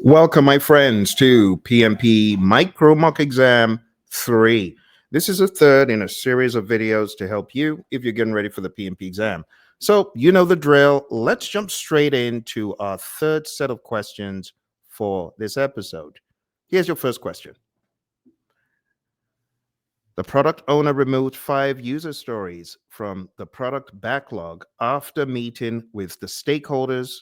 Welcome, my friends, to PMP Micro Mock Exam 3. This is a third in a series of videos to help you if you're getting ready for the PMP exam. So, you know the drill. Let's jump straight into our third set of questions for this episode. Here's your first question. The product owner removed 5 user stories from the product backlog after meeting with the stakeholders.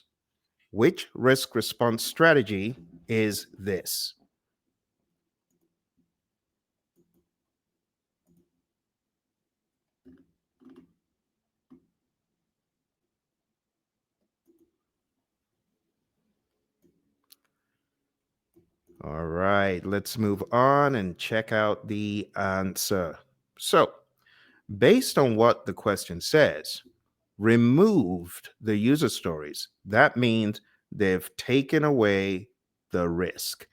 Which risk response strategy is this? All right, let's move on and check out the answer. So, based on what the question says, removed the user stories. That means they've taken away the risk,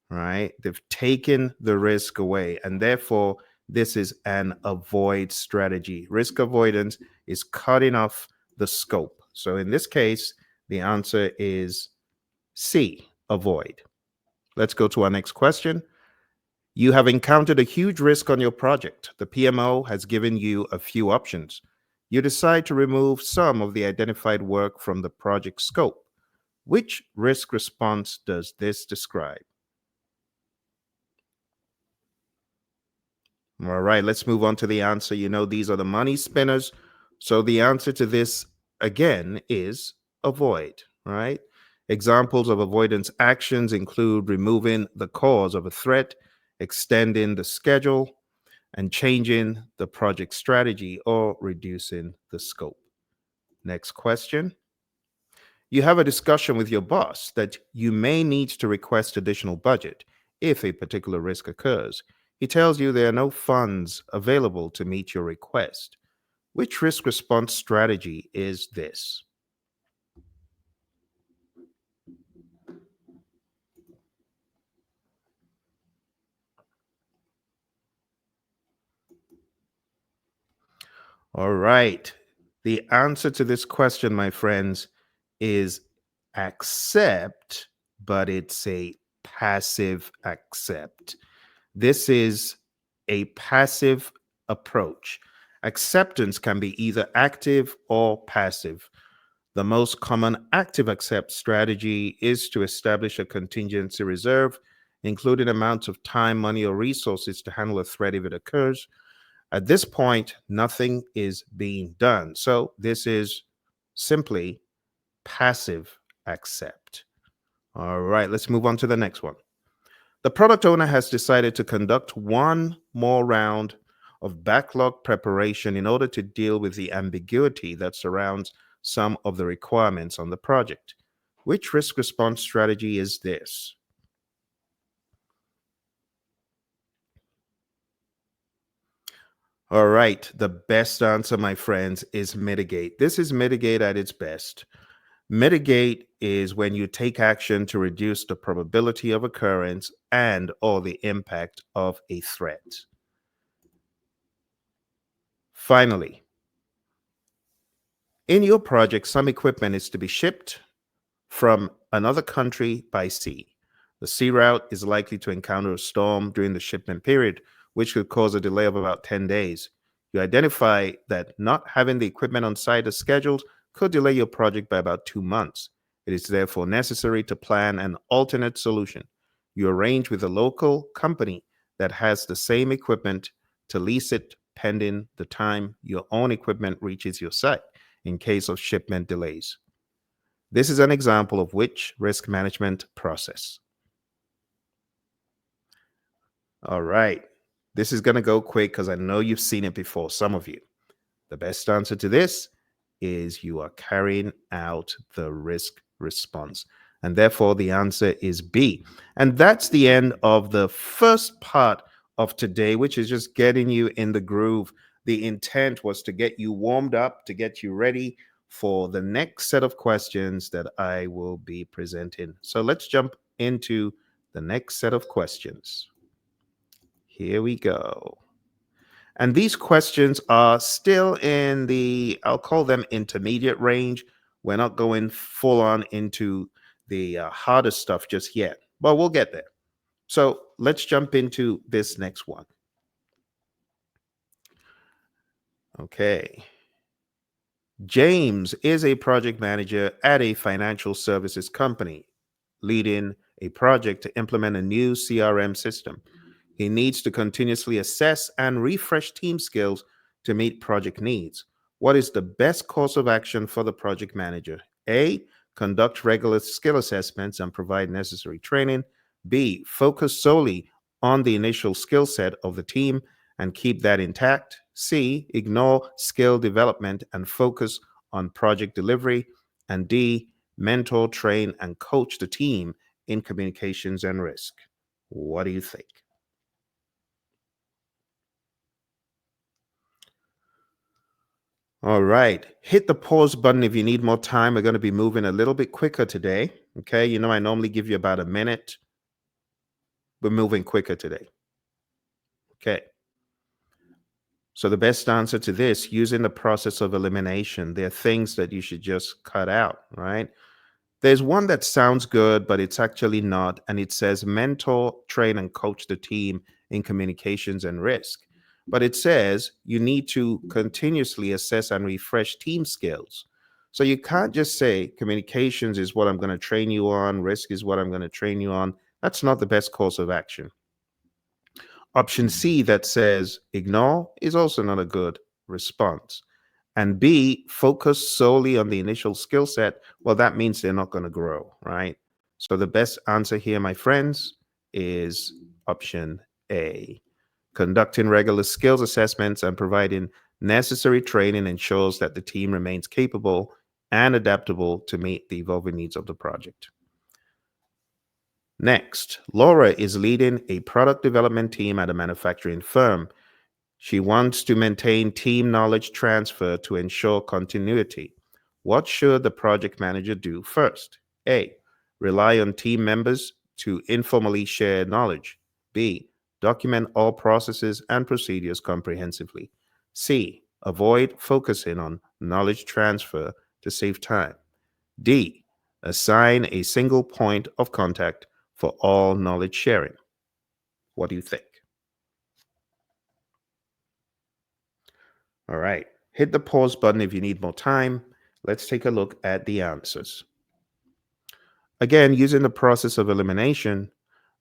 right? They've taken the risk away, and therefore, this is an avoid strategy. Risk avoidance is cutting off the scope. So, in this case, the answer is C, avoid. Let's go to our next question. You have encountered a huge risk on your project. The PMO has given you a few options. You decide to remove some of the identified work from the project scope. Which risk response does this describe? All right, let's move on to the answer. You know, these are the money spinners. So the answer to this, again, is avoid, right? Examples of avoidance actions include removing the cause of a threat, extending the schedule, and changing the project strategy or reducing the scope. Next question. You have a discussion with your boss that you may need to request additional budget if a particular risk occurs. He tells you there are no funds available to meet your request. Which risk response strategy is this? All right. The answer to this question, my friends, is accept, but it's a passive accept. This is a passive approach. Acceptance can be either active or passive. The most common active accept strategy is to establish a contingency reserve, including amounts of time, money, or resources to handle a threat if it occurs. At this point, nothing is being done. So this is simply passive accept. All right, let's move on to the next one. The product owner has decided to conduct one more round of backlog preparation in order to deal with the ambiguity that surrounds some of the requirements on the project. Which risk response strategy is this? All right, the best answer, my friends, is mitigate. This is mitigate at its best. Mitigate is when you take action to reduce the probability of occurrence and or the impact of a threat. Finally, in your project, some equipment is to be shipped from another country by sea. The sea route is likely to encounter a storm during the shipment period, which could cause a delay of about 10 days. You identify that not having the equipment on site as scheduled could delay your project by about 2 months. It is therefore necessary to plan an alternate solution. You arrange with a local company that has the same equipment to lease it pending the time your own equipment reaches your site in case of shipment delays. This is an example of which risk management process. All right. This is going to go quick because I know you've seen it before, some of you. The best answer to this is you are carrying out the risk response. And therefore, the answer is B. And that's the end of the first part of today, which is just getting you in the groove. The intent was to get you warmed up, to get you ready for the next set of questions that I will be presenting. So let's jump into the next set of questions. Here we go. And these questions are still in the, I'll call them intermediate range. We're not going full on into the harder stuff just yet, but we'll get there. So let's jump into this next one. Okay. James is a project manager at a financial services company, leading a project to implement a new CRM system. He needs to continuously assess and refresh team skills to meet project needs. What is the best course of action for the project manager? A. Conduct regular skill assessments and provide necessary training. B. Focus solely on the initial skill set of the team and keep that intact. C. Ignore skill development and focus on project delivery. And D. Mentor, train, and coach the team in communications and risk. What do you think? All right. Hit the pause button if you need more time. We're going to be moving a little bit quicker today. Okay. You know, I normally give you about a minute. We're moving quicker today. Okay. So, the best answer to this, using the process of elimination, there are things that you should just cut out, right? There's one that sounds good, but it's actually not. And it says mentor, train, and coach the team in communications and risk. But it says you need to continuously assess and refresh team skills. So you can't just say communications is what I'm going to train you on, risk is what I'm going to train you on. That's not the best course of action. Option C that says ignore is also not a good response. And B, focus solely on the initial skill set. Well, that means they're not going to grow, right? So the best answer here, my friends, is option A. Conducting regular skills assessments and providing necessary training ensures that the team remains capable and adaptable to meet the evolving needs of the project. Next, Laura is leading a product development team at a manufacturing firm. She wants to maintain team knowledge transfer to ensure continuity. What should the project manager do first? A. Rely on team members to informally share knowledge. B. Document all processes and procedures comprehensively. C. Avoid focusing on knowledge transfer to save time. D. Assign a single point of contact for all knowledge sharing. What do you think? All right. Hit the pause button if you need more time. Let's take a look at the answers. Again, using the process of elimination,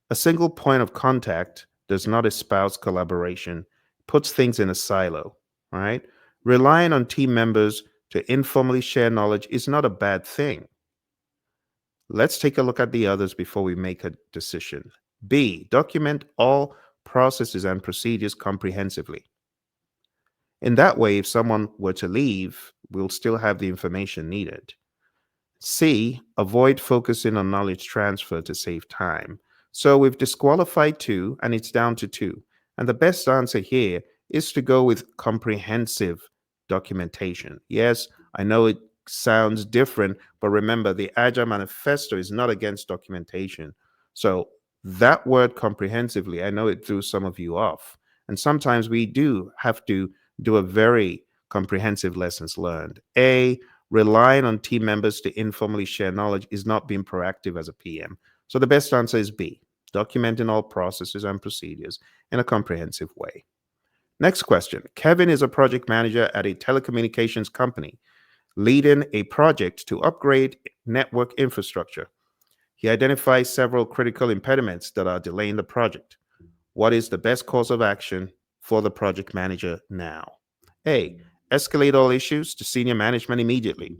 a single point of contact does not espouse collaboration, puts things in a silo, right? Relying on team members to informally share knowledge is not a bad thing. Let's take a look at the others before we make a decision. B, document all processes and procedures comprehensively. In that way, if someone were to leave, we'll still have the information needed. C, avoid focusing on knowledge transfer to save time. So we've disqualified two, and it's down to two. And the best answer here is to go with comprehensive documentation. Yes, I know it sounds different, but remember, the Agile Manifesto is not against documentation. So that word comprehensively, I know it threw some of you off. And sometimes we do have to do a very comprehensive lessons learned. A, relying on team members to informally share knowledge is not being proactive as a PM. So the best answer is B, documenting all processes and procedures in a comprehensive way. Next question. Kevin is a project manager at a telecommunications company, leading a project to upgrade network infrastructure. He identifies several critical impediments that are delaying the project. What is the best course of action for the project manager now? A, escalate all issues to senior management immediately.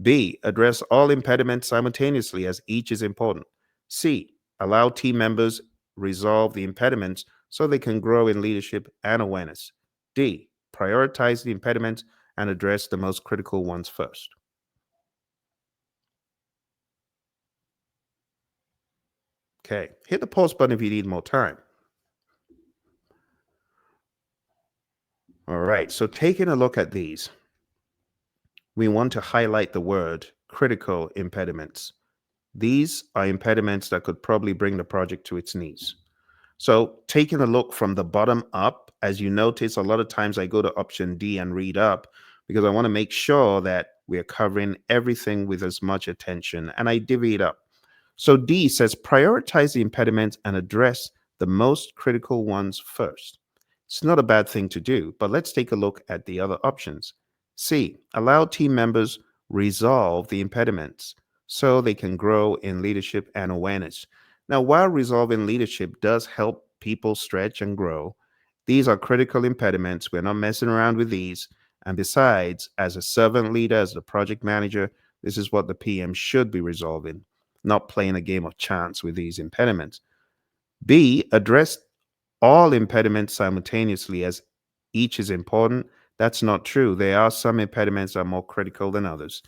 B, address all impediments simultaneously as each is important. C, allow team members resolve the impediments so they can grow in leadership and awareness. D, prioritize the impediments and address the most critical ones first. Okay, hit the pause button if you need more time. All right, so taking a look at these, we want to highlight the word critical impediments. These are impediments that could probably bring the project to its knees. So, taking a look from the bottom up, as you notice, a lot of times I go to option D and read up because I want to make sure that we're covering everything with as much attention, and I divvy it up. So D says prioritize the impediments and address the most critical ones first. It's not a bad thing to do, but let's take a look at the other options. C, allow team members resolve the impediments so they can grow in leadership and awareness. Now, while resolving leadership does help people stretch and grow, these are critical impediments. We're not messing around with these. And besides, as a servant leader, as the project manager, this is what the PM should be resolving, not playing a game of chance with these impediments. B, address all impediments simultaneously as each is important. That's not true. There are some impediments that are more critical than others.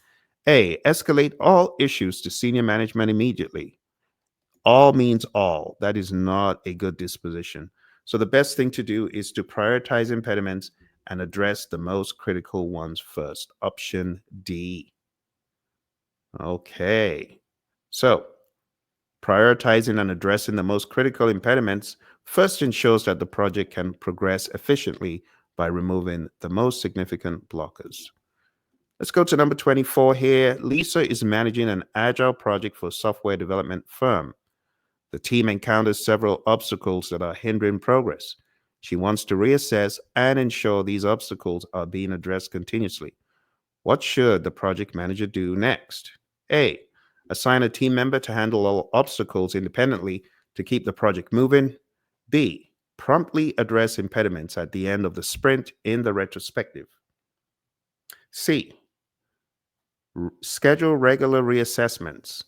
A, escalate all issues to senior management immediately. All means all. That is not a good disposition. So the best thing to do is to prioritize impediments and address the most critical ones first. Option D. Okay. So prioritizing and addressing the most critical impediments first ensures that the project can progress efficiently by removing the most significant blockers. Let's go to number 24 here. Lisa is managing an agile project for a software development firm. The team encounters several obstacles that are hindering progress. She wants to reassess and ensure these obstacles are being addressed continuously. What should the project manager do next? A, assign a team member to handle all obstacles independently to keep the project moving. B, promptly address impediments at the end of the sprint in the retrospective. C, schedule regular reassessments,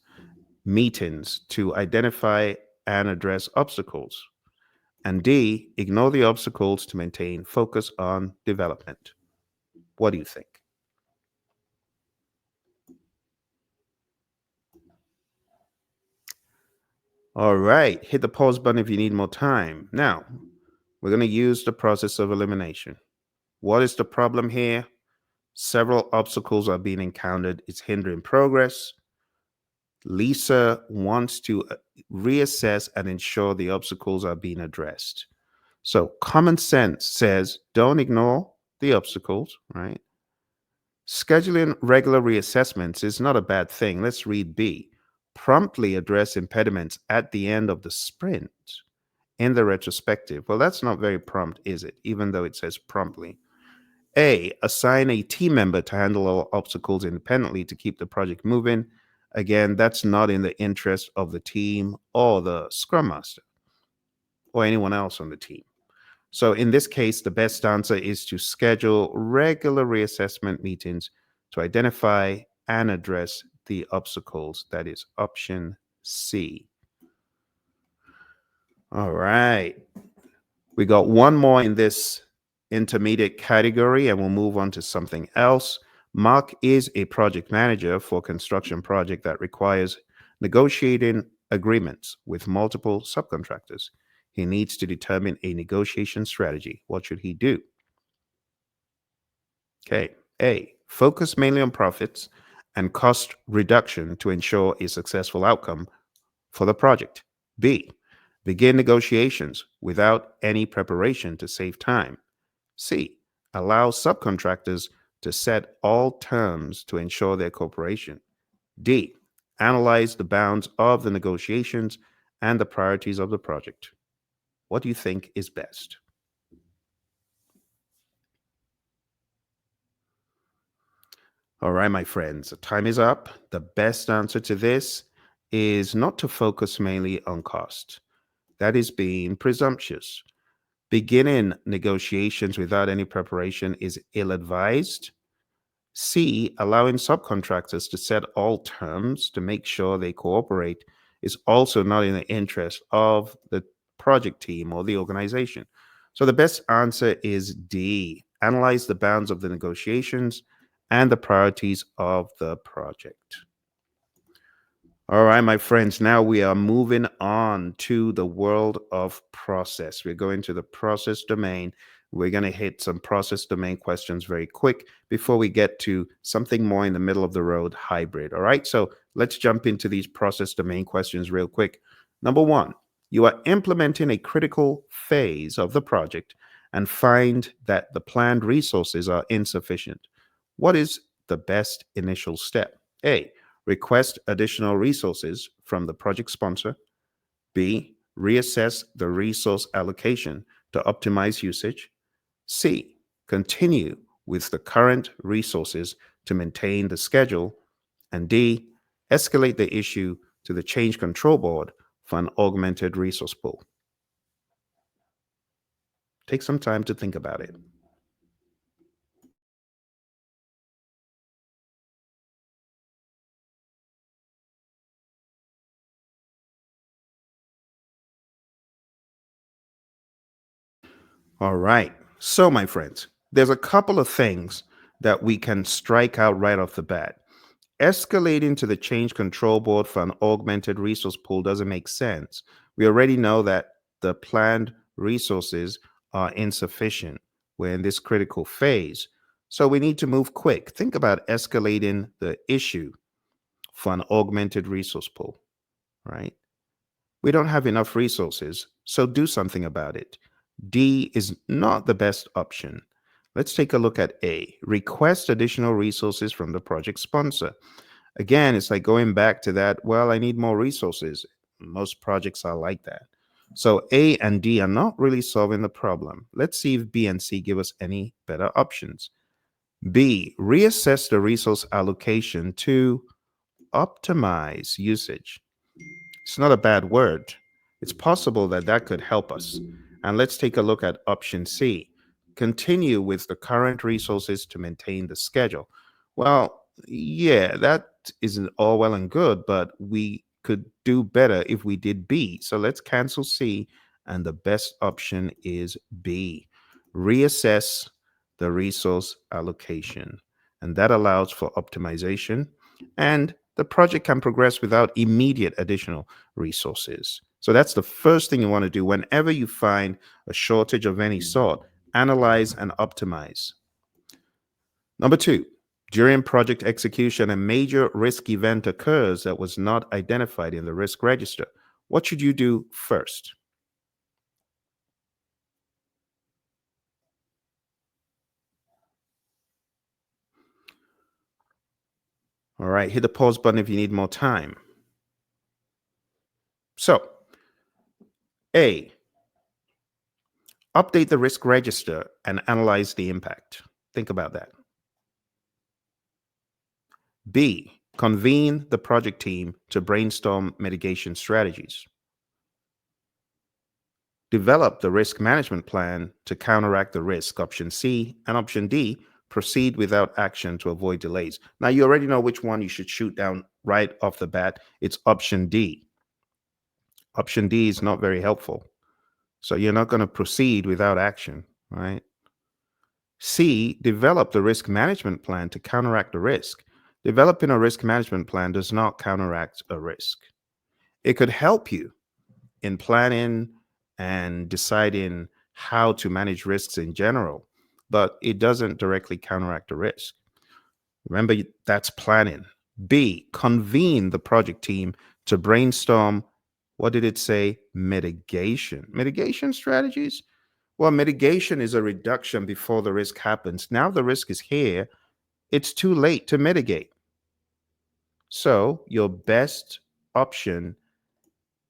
meetings to identify and address obstacles. And D, ignore the obstacles to maintain focus on development. What do you think? All right, hit the pause button if you need more time. Now, we're going to use the process of elimination. What is the problem here? Several obstacles are being encountered. It's hindering progress. Lisa wants to reassess and ensure the obstacles are being addressed. So, common sense says don't ignore the obstacles, right? Scheduling regular reassessments is not a bad thing. Let's read B. Promptly address impediments at the end of the sprint in the retrospective. Well, that's not very prompt, is it? Even though it says promptly. A. Assign a team member to handle all obstacles independently to keep the project moving. Again, that's not in the interest of the team or the scrum master or anyone else on the team. So in this case, the best answer is to schedule regular reassessment meetings to identify and address the obstacles. That is option C. All right. We got one more in this intermediate category and we'll move on to something else. Mark is a project manager for a construction project that requires negotiating agreements with multiple subcontractors. He needs to determine a negotiation strategy. What should he do? Okay. A, focus mainly on profits and cost reduction to ensure a successful outcome for the project. B, begin negotiations without any preparation to save time. C, allow subcontractors to set all terms to ensure their cooperation. D, analyze the bounds of the negotiations and the priorities of the project. What do you think is best? All right, my friends, time is up. The best answer to this is not to focus mainly on cost. That is being presumptuous. Beginning negotiations without any preparation is ill advised. C, allowing subcontractors to set all terms to make sure they cooperate is also not in the interest of the project team or the organization. So the best answer is D, analyze the bounds of the negotiations and the priorities of the project. All right, my friends, now we are moving on to the world of process. We're going to the process domain. We're going to hit some process domain questions very quick before we get to something more in the middle of the road, hybrid. All right, so let's jump into these process domain questions real quick. Number one, you are implementing a critical phase of the project and find that the planned resources are insufficient. What is the best initial step? A, request additional resources from the project sponsor. B, reassess the resource allocation to optimize usage. C, continue with the current resources to maintain the schedule. And D, escalate the issue to the change control board for an augmented resource pool. Take some time to think about it. All right. So, my friends, there's a couple of things that we can strike out right off the bat. Escalating to the change control board for an augmented resource pool doesn't make sense. We already know that the planned resources are insufficient. We're in this critical phase. So we need to move quick. Think about escalating the issue for an augmented resource pool, right? We don't have enough resources, so do something about it. D is not the best option. Let's take a look at A. Request additional resources from the project sponsor. Again, it's like going back to that, well, I need more resources. Most projects are like that. So A and D are not really solving the problem. Let's see if B and C give us any better options. B, reassess the resource allocation to optimize usage. It's not a bad word. It's possible that that could help us. And let's take a look at option C. Continue with the current resources to maintain the schedule. Well, yeah, that isn't all well and good, but we could do better if we did B. So let's cancel C, and the best option is B. Reassess the resource allocation. And that allows for optimization, and the project can progress without immediate additional resources. So that's the first thing you want to do whenever you find a shortage of any sort. Analyze and optimize. Number two, during project execution, a major risk event occurs that was not identified in the risk register. What should you do first? All right, hit the pause button if you need more time. So, A, update the risk register and analyze the impact. Think about that. B, convene the project team to brainstorm mitigation strategies. Develop the risk management plan to counteract the risk, option C. And option D, proceed without action to avoid delays. Now, you already know which one you should shoot down right off the bat. It's option D. Option D is not very helpful. So you're not going to proceed without action, right? C, develop the risk management plan to counteract the risk. Developing a risk management plan does not counteract a risk. It could help you in planning and deciding how to manage risks in general, but it doesn't directly counteract the risk. Remember, that's planning. B, convene the project team to brainstorm, what did it say? Mitigation. Mitigation strategies? Well, mitigation is a reduction before the risk happens. Now the risk is here, it's too late to mitigate. So, your best option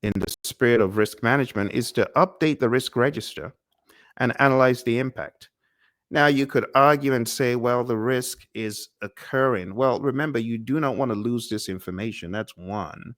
in the spirit of risk management is to update the risk register and analyze the impact. Now, you could argue and say, well, the risk is occurring. Well, remember, you do not want to lose this information. That's one.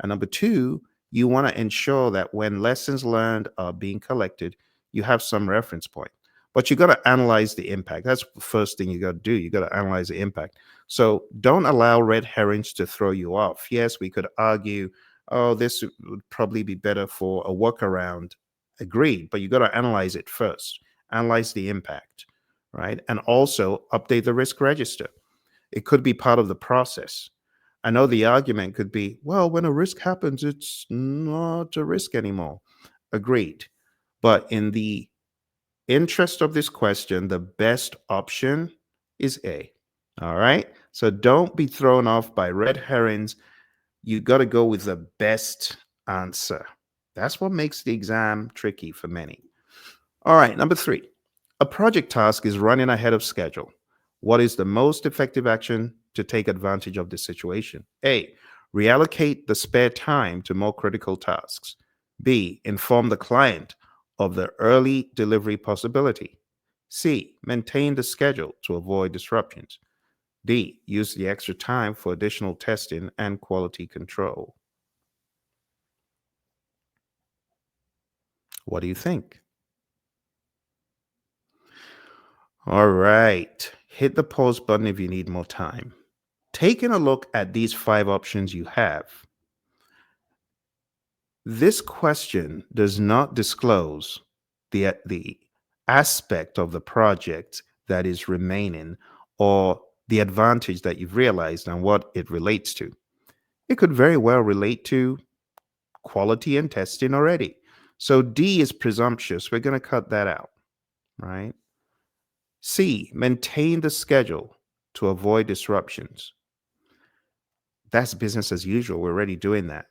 And number two, you want to ensure that when lessons learned are being collected, you have some reference point. But you got to analyze the impact. That's the first thing you got to do. You got to analyze the impact. So don't allow red herrings to throw you off. Yes, we could argue, oh, this would probably be better for a workaround. Agreed. But you got to analyze it first. Analyze the impact, right? And also update the risk register. It could be part of the process. I know the argument could be, well, when a risk happens, it's not a risk anymore. Agreed. But in the interest of this question, the best option is A. All right. So don't be thrown off by red herrings. You got to go with the best answer. That's what makes the exam tricky for many. All right. Number three, a project task is running ahead of schedule. What is the most effective action to take advantage of the situation? A. Reallocate the spare time to more critical tasks. B. Inform the client of the early delivery possibility. C. Maintain the schedule to avoid disruptions. D. Use the extra time for additional testing and quality control. What do you think? All right. Hit the pause button if you need more time. Taking a look at these five options you have, this question does not disclose the aspect of the project that is remaining or the advantage that you've realized and what it relates to. It could very well relate to quality and testing already. So D is presumptuous. We're going to cut that out, right? C, maintain the schedule to avoid disruptions. That's business as usual. We're already doing that.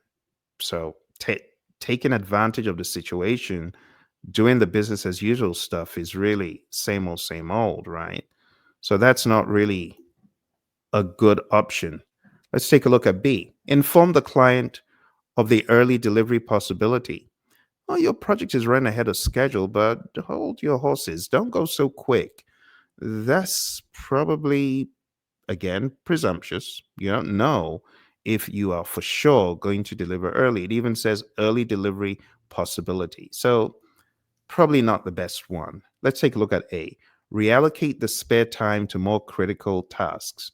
So taking advantage of the situation, doing the business as usual stuff is really same old, right? So that's not really a good option. Let's take a look at B. Inform the client of the early delivery possibility. Oh, your project is running ahead of schedule, but hold your horses. Don't go so quick. That's probably, again, presumptuous. You don't know if you are for sure going to deliver early. It even says early delivery possibility. So probably not the best one. Let's take a look at A. Reallocate the spare time to more critical tasks.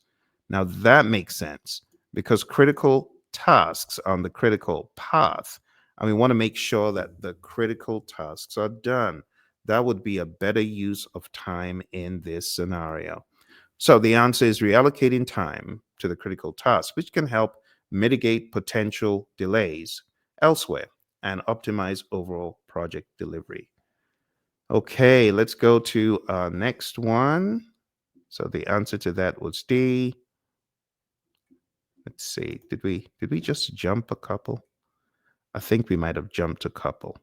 Now that makes sense because critical tasks on the critical path, and we want to make sure that the critical tasks are done. That would be a better use of time in this scenario. So the answer is reallocating time to the critical tasks, which can help mitigate potential delays elsewhere and optimize overall project delivery. Okay, let's go to our next one. So the answer to that was D. Let's see. Did we just jump a couple? I think we might have jumped a couple.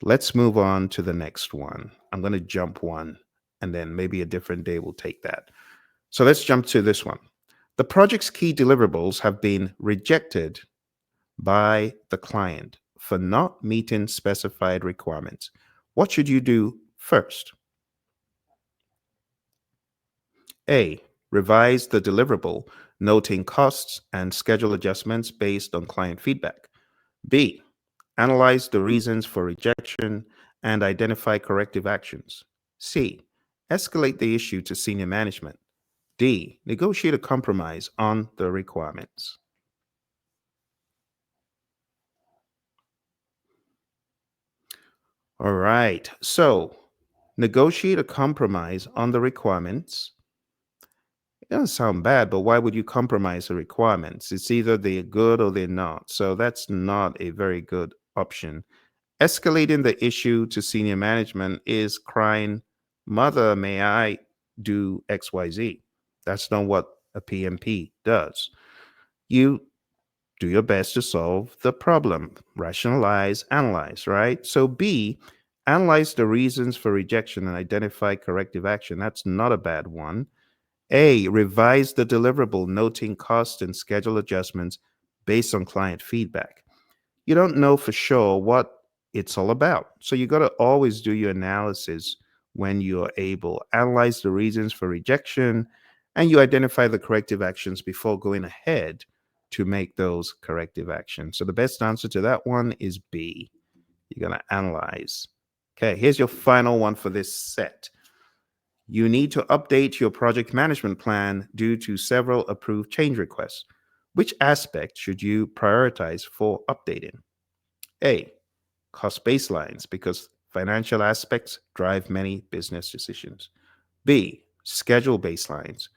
Let's move on to the next one. I'm going to jump one and then maybe a different day we'll take that. So let's jump to this one. The project's key deliverables have been rejected by the client for not meeting specified requirements. What should you do first? A. Revise the deliverable, noting costs and schedule adjustments based on client feedback. B. Analyze the reasons for rejection and identify corrective actions. C. Escalate the issue to senior management. D. Negotiate a compromise on the requirements. All right. So, negotiate a compromise on the requirements. It doesn't sound bad, but why would you compromise the requirements? It's either they're good or they're not. So, that's not a very good option. Escalating the issue to senior management is crying, Mother, may I do XYZ? That's not what a PMP does. You do your best to solve the problem, rationalize, analyze, right? So, B, analyze the reasons for rejection and identify corrective action. That's not a bad one. A, revise the deliverable, noting cost and schedule adjustments based on client feedback. You don't know for sure what it's all about. So you got to always do your analysis when you're able. Analyze the reasons for rejection and you identify the corrective actions before going ahead to make those corrective actions. So the best answer to that one is B. You're going to analyze. Okay, here's your final one for this set. You need to update your project management plan due to several approved change requests. Which aspect should you prioritize for updating? A, cost baselines, because financial aspects drive many business decisions. B, schedule baselines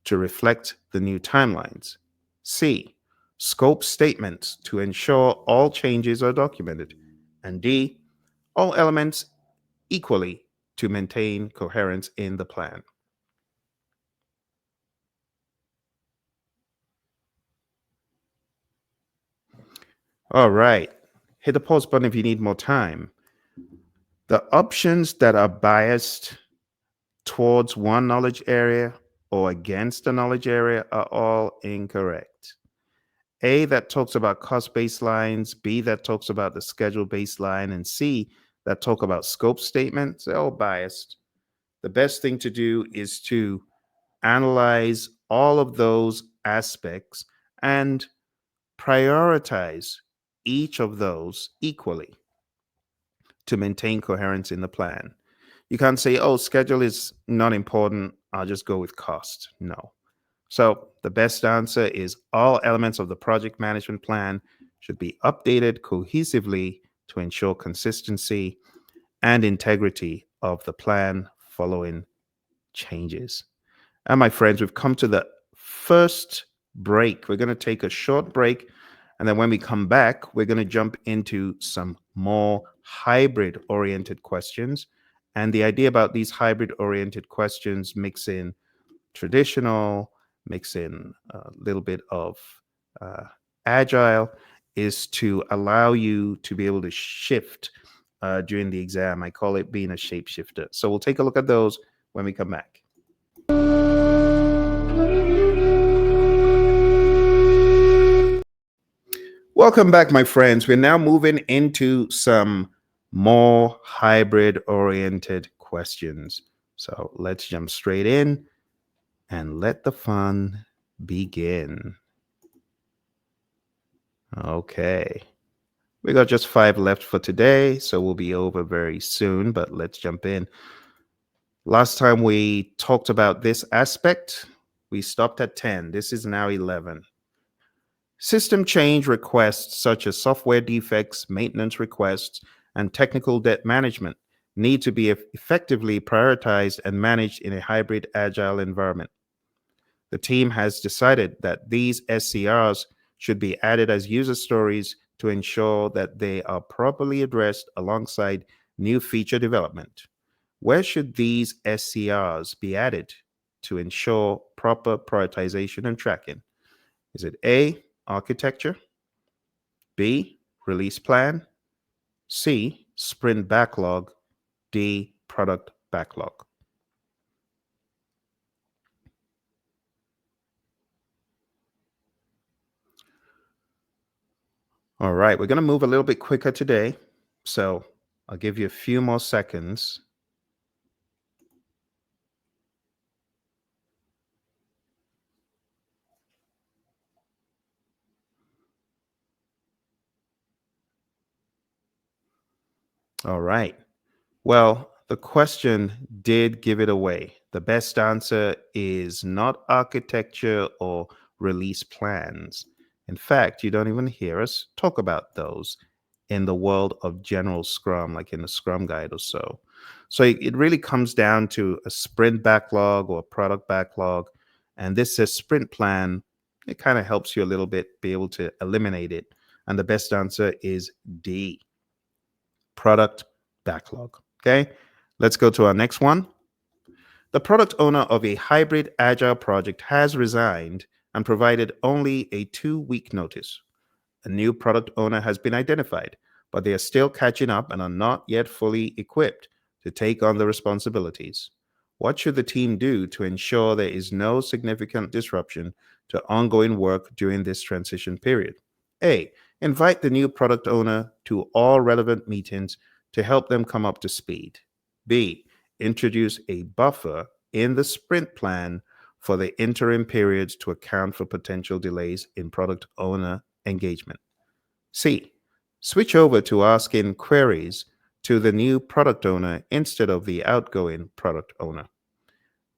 to reflect the new timelines. C, scope statements to ensure all changes are documented. And D, all elements equally to maintain coherence in the plan. All right. Hit the pause button if you need more time. The options that are biased towards one knowledge area or against the knowledge area are all incorrect. A, that talks about cost baselines, B, that talks about the schedule baseline, and C, that talk about scope statements, they're all biased. The best thing to do is to analyze all of those aspects and prioritize each of those equally to maintain coherence in the plan. You can't say, oh, schedule is not important, I'll just go with cost. No. So the best answer is all elements of the project management plan should be updated cohesively to ensure consistency and integrity of the plan following changes. And my friends, we've come to the first break. We're going to take a short break. And then when we come back, we're going to jump into some more hybrid oriented questions. And the idea about these hybrid oriented questions mix in traditional, mix in a little bit of uh, agile, is to allow you to be able to shift during the exam. I call it being a shapeshifter. So we'll take a look at those when we come back. Welcome back, my friends. We're now moving into some more hybrid oriented questions. So let's jump straight in and let the fun begin. Okay. We got just 5 left for today, so we'll be over very soon, but let's jump in. Last time we talked about this aspect, we stopped at 10. This is now 11. System change requests such as software defects, maintenance requests, and technical debt management need to be effectively prioritized and managed in a hybrid agile environment. The team has decided that these SCRs should be added as user stories to ensure that they are properly addressed alongside new feature development. Where should these SCRs be added to ensure proper prioritization and tracking? Is it A, architecture, B, release plan, C, sprint backlog, D, product backlog? All right, we're going to move a little bit quicker today. So I'll give you a few more seconds. All right. Well, the question did give it away. The best answer is not architecture or release plans. In fact, you don't even hear us talk about those in the world of general Scrum, like in the Scrum Guide or so. So it really comes down to a sprint backlog or product backlog. And this says sprint plan. It kind of helps you a little bit be able to eliminate it. And the best answer is D, product backlog. Okay, let's go to our next one. The product owner of a hybrid agile project has resigned and provided only a 2-week notice. A new product owner has been identified, but they are still catching up and are not yet fully equipped to take on the responsibilities. What should the team do to ensure there is no significant disruption to ongoing work during this transition period? A. Invite the new product owner to all relevant meetings to help them come up to speed. B. Introduce a buffer in the sprint plan for the interim periods to account for potential delays in product owner engagement. C. Switch over to asking queries to the new product owner instead of the outgoing product owner.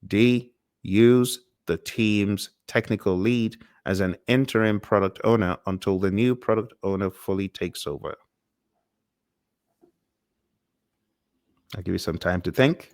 D. Use the team's technical lead as an interim product owner until the new product owner fully takes over. I'll give you some time to think.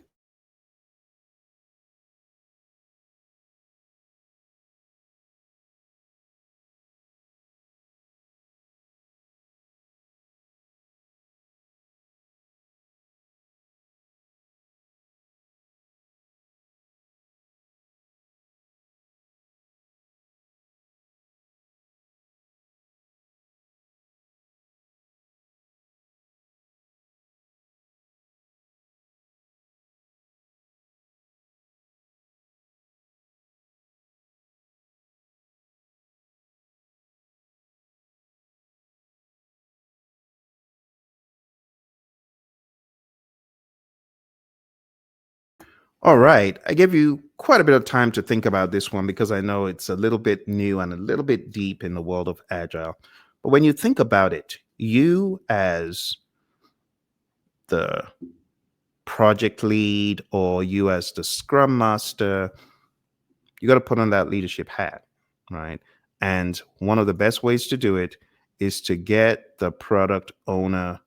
All right. I gave you quite a bit of time to think about this one because I know it's a little bit new and a little bit deep in the world of Agile. But when you think about it, you as the project lead or you as the scrum master, you got to put on that leadership hat, right? And one of the best ways to do it is to get the product owner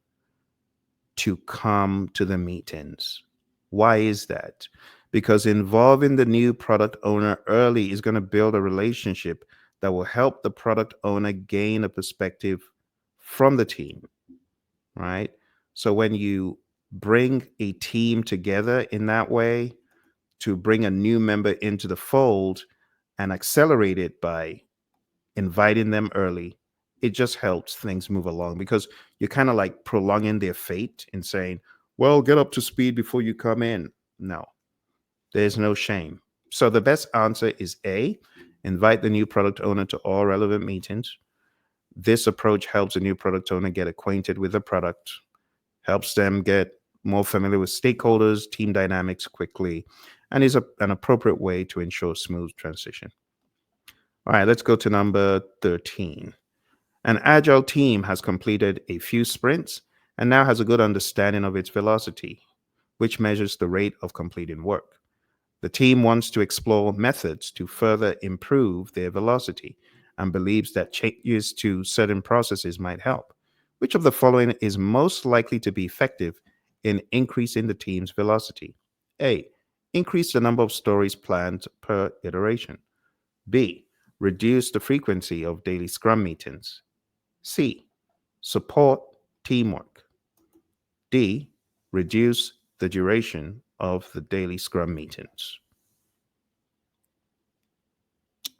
to come to the meetings. Why is that? Because involving the new product owner early is going to build a relationship that will help the product owner gain a perspective from the team, right? So when you bring a team together in that way to bring a new member into the fold and accelerate it by inviting them early, it just helps things move along because you're kind of like prolonging their fate and saying, well, get up to speed before you come in. No, there's no shame. So the best answer is A, invite the new product owner to all relevant meetings. This approach helps a new product owner get acquainted with the product, helps them get more familiar with stakeholders, team dynamics quickly, and is an appropriate way to ensure smooth transition. All right, let's go to number 13. An agile team has completed a few sprints and now has a good understanding of its velocity, which measures the rate of completing work. The team wants to explore methods to further improve their velocity and believes that changes to certain processes might help. Which of the following is most likely to be effective in increasing the team's velocity? A. Increase the number of stories planned per iteration. B. Reduce the frequency of daily scrum meetings. C. Support teamwork. D. Reduce the duration of the daily scrum meetings.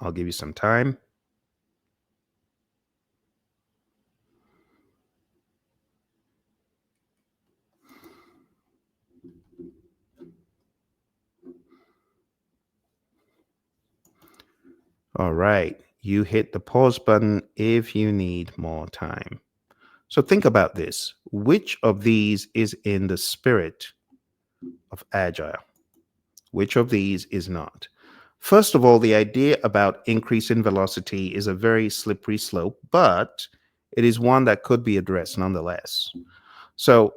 I'll give you some time. All right. You hit the pause button if you need more time. So think about this. Which of these is in the spirit of Agile? Which of these is not? First of all, the idea about increasing velocity is a very slippery slope, but it is one that could be addressed nonetheless. So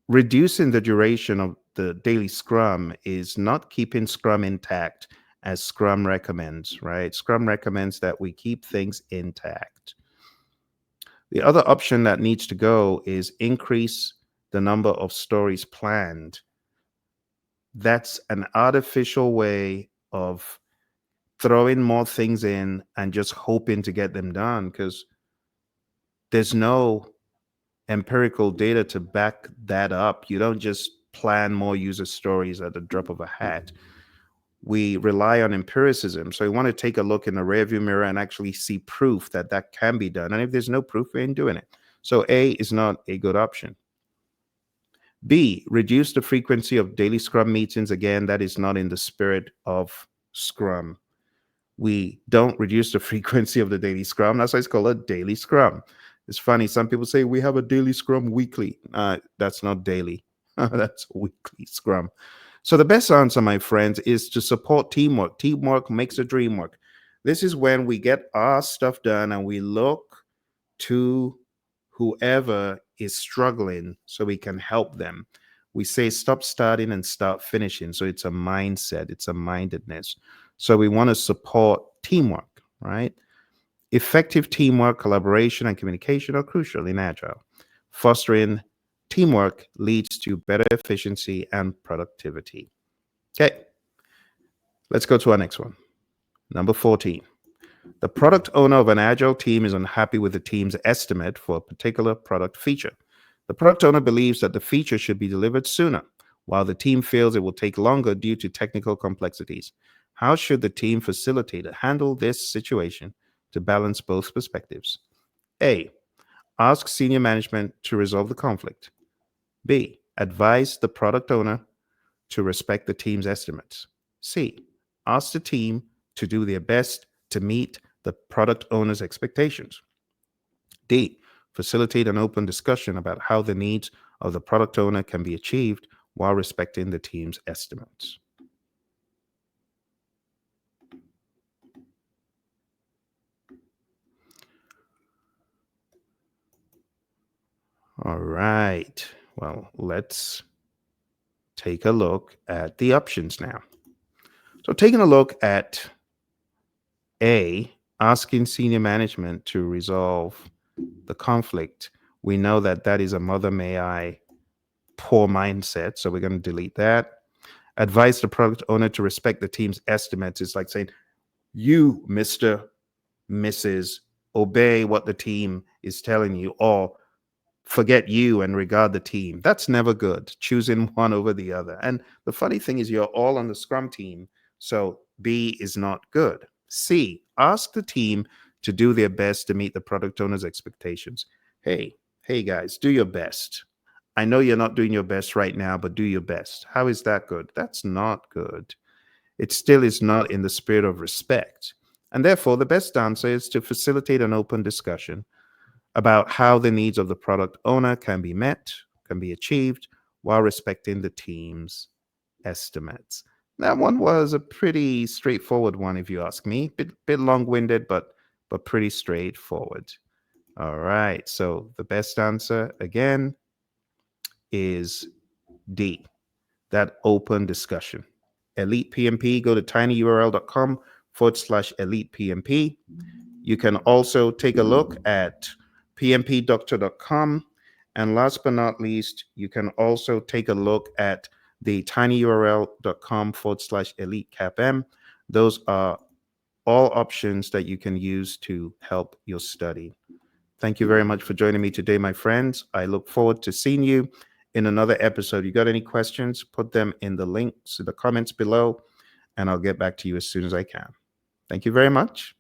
reducing the duration of the daily scrum is not keeping scrum intact as scrum recommends, right? Scrum recommends that we keep things intact. The other option that needs to go is increase the number of stories planned. That's an artificial way of throwing more things in and just hoping to get them done because there's no empirical data to back that up. You don't just plan more user stories at the drop of a hat. We rely on empiricism. So we want to take a look in the rearview mirror and actually see proof that that can be done. And if there's no proof, we ain't doing it. So A is not a good option. B, reduce the frequency of daily Scrum meetings. Again, that is not in the spirit of Scrum. We don't reduce the frequency of the daily Scrum. That's why it's called a daily Scrum. It's funny. Some people say we have a daily Scrum weekly. That's not daily. That's weekly Scrum. So the best answer, my friends, is to support teamwork. Teamwork makes the dream work. This is when we get our stuff done and we look to whoever is struggling so we can help them. We say stop starting and start finishing. So it's a mindset, it's a mindedness. So we want to support teamwork, right? Effective teamwork, collaboration, and communication are crucial in Agile. Fostering teamwork leads to better efficiency and productivity. Okay, let's go to our next one. Number 14. The product owner of an Agile team is unhappy with the team's estimate for a particular product feature. The product owner believes that the feature should be delivered sooner, while the team feels it will take longer due to technical complexities. How should the team facilitator handle this situation to balance both perspectives? A. Ask senior management to resolve the conflict. B. Advise the product owner to respect the team's estimates. C. Ask the team to do their best to meet the product owner's expectations. D. Facilitate an open discussion about how the needs of the product owner can be achieved while respecting the team's estimates. All right. Well, let's take a look at the options now. So, taking a look at A, asking senior management to resolve the conflict, we know that that is a mother may I poor mindset. So, we're going to delete that. Advise the product owner to respect the team's estimates. It's like saying, you, Mr. Mrs., obey what the team is telling you, or forget you and regard the team. That's never good, choosing one over the other. And the funny thing is, you're all on the Scrum team, so B is not good. C, ask the team to do their best to meet the product owner's expectations. Hey guys, do your best. I know you're not doing your best right now, but do your best. How is that good? That's not good. It still is not in the spirit of respect. And therefore, the best answer is to facilitate an open discussion about how the needs of the product owner can be met, can be achieved, while respecting the team's estimates. That one was a pretty straightforward one, if you ask me. Bit long-winded, but pretty straightforward. All right. So the best answer again is D. That open discussion. Elite PMP. Go to tinyurl.com/elite PMP. You can also take a look at pmpdoctor.com. And last but not least, you can also take a look at the tinyurl.com/elite CAPM. Those are all options that you can use to help your study. Thank you very much for joining me today, my friends. I look forward to seeing you in another episode. You got any questions? Put them in the links, in the comments below, and I'll get back to you as soon as I can. Thank you very much.